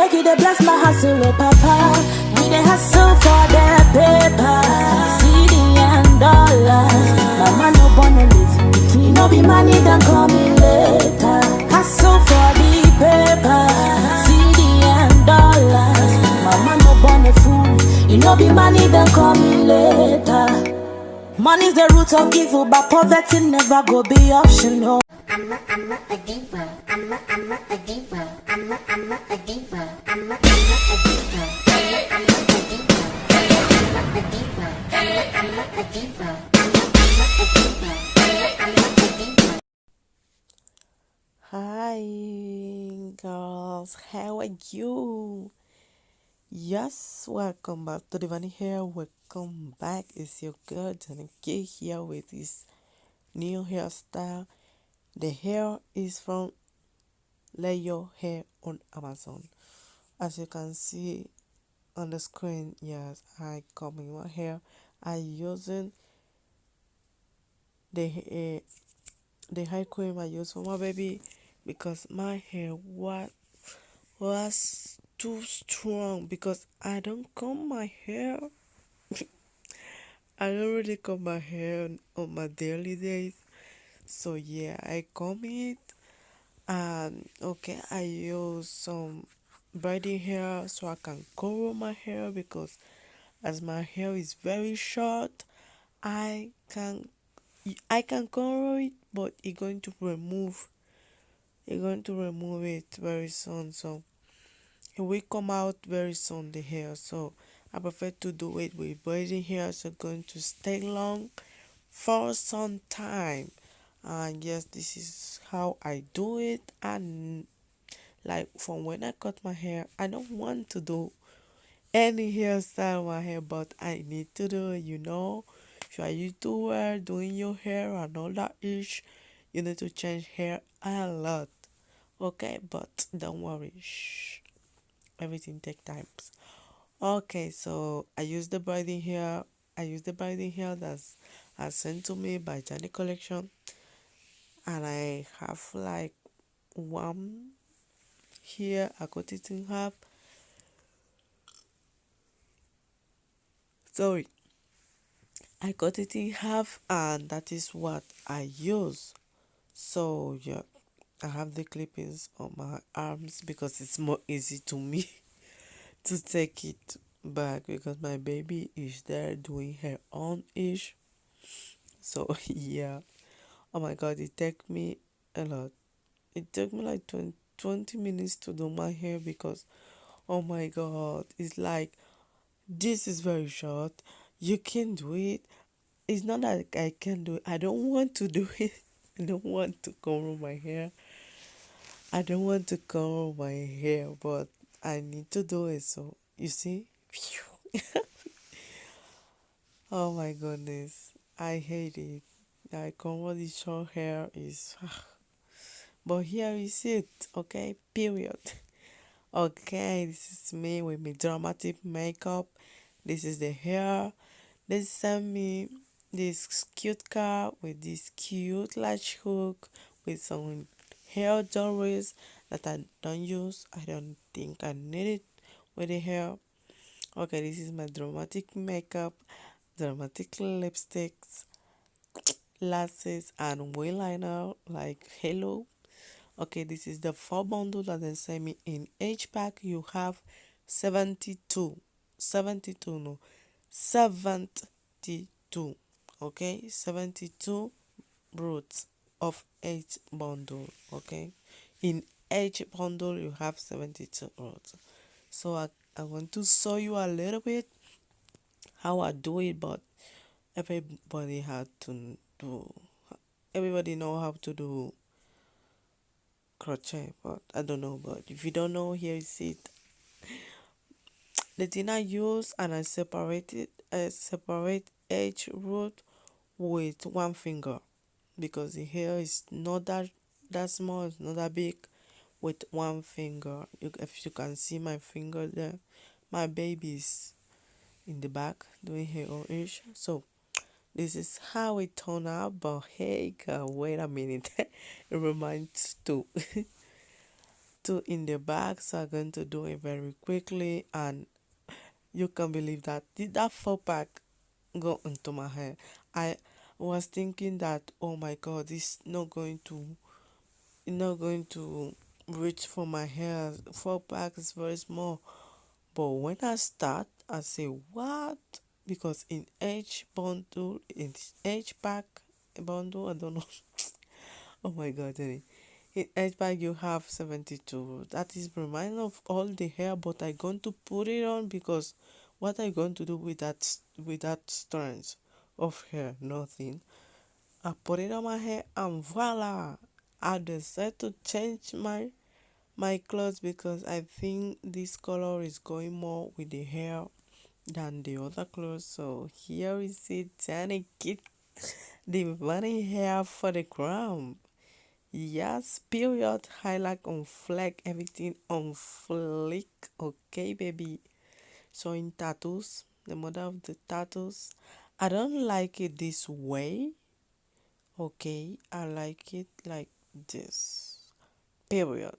make you the bless my hustle, oh papa. We the hustle for the paper, CD and dollars. Mama no born a lazy, no be money don't call me later. Hustle for the paper, CD and dollars. Mama no born a fool, you know be money don't call me later. Money's the root of evil, but poverty never go be optional. I'm a diva. I'm a diva. I'm a diva. I'm a diva. I'm a diva. I'm a diva. I'm a diva. I'm a diva. Hi girls, how are you? Yes, welcome back to Divanyhair. Welcome back. It's your girl Divanyhair here with this new hairstyle. The hair is from LEYOO hair on Amazon. As you can see on the screen, yes, I combing my hair. I using the hair cream I use for my baby because my hair was too strong because I don't comb my hair. I don't really comb my hair on my daily days. So yeah, I comb it. And okay, I use some braiding hair so I can curl my hair because as my hair is very short, I can curl it, but it's going to remove it very soon. So it will come out very soon, the hair. So I prefer to do it with braiding hair, so going to stay long for some time. And yes, this is how I do it. And like from when I cut my hair, I don't want to do any hairstyle on my hair, but I need to do it, If you are used to doing your hair and all that ish, you need to change hair a lot. Okay, but don't worry, everything take time. Okay, so I use the braiding hair. That's sent to me by Johnny Collection, and I have like one here. I cut it in half. Sorry, I cut it in half, and that is what I use. So yeah, I have the clippings on my arms because it's more easy to me to take it back because my baby is there doing her own ish. So yeah, oh my god, it took me a lot. It took me like 20 minutes to do my hair because oh my god, it's like this is very short. You can do it. It's not that I can do it. I don't want to do it. I don't want to comb my hair. I don't want to comb my hair, but I need to do it. So you see, oh my goodness, I hate it. I comb this short hair is, but here is it. Okay, period. Okay, this is me with my dramatic makeup. This is the hair. They sent me this cute car with this cute latch hook with some hair jewelries that I don't use. I don't think I need it with the hair. Okay, this is my dramatic makeup, dramatic lipsticks, lashes, and wing liner like hello. Okay, this is the 4 bundle that they sent me. In each pack you have 72 no 72, okay, 72 roots of each bundle. Okay, in each bundle you have 72 roots. So I want to show you a little bit how I do it, but everybody had to do everybody know how to do crochet, but I don't know. But if you don't know, here is it. The thing I use, and I separate each root with one finger because the hair is not that small, it's not that big. With one finger, if you can see my finger there, my baby's in the back doing her own ish. So this is how it turned out. But hey girl, wait a minute. It reminds too. two in the back, so I'm going to do it very quickly. And you can believe that that 4 pack go into my hair. I was thinking that, oh my god, this not going to reach for my hair. 4 pack is very small. But when I start, I say what? Because in each bundle, in each pack bundle, I don't know. Oh my god, Jenny. In each bag you have 72. That is remind of all the hair, but I going to put it on because what I going to do with that strands of hair? Nothing. I put it on my hair and voila! I decided to change my clothes because I think this color is going more with the hair than the other clothes. So here is it, Danny Kid Divanyhair for the crown. Yes, period, highlight on fleck, everything on flick. Okay, baby. So in tattoos, the model of the tattoos, I don't like it this way. Okay, I like it like this. Period.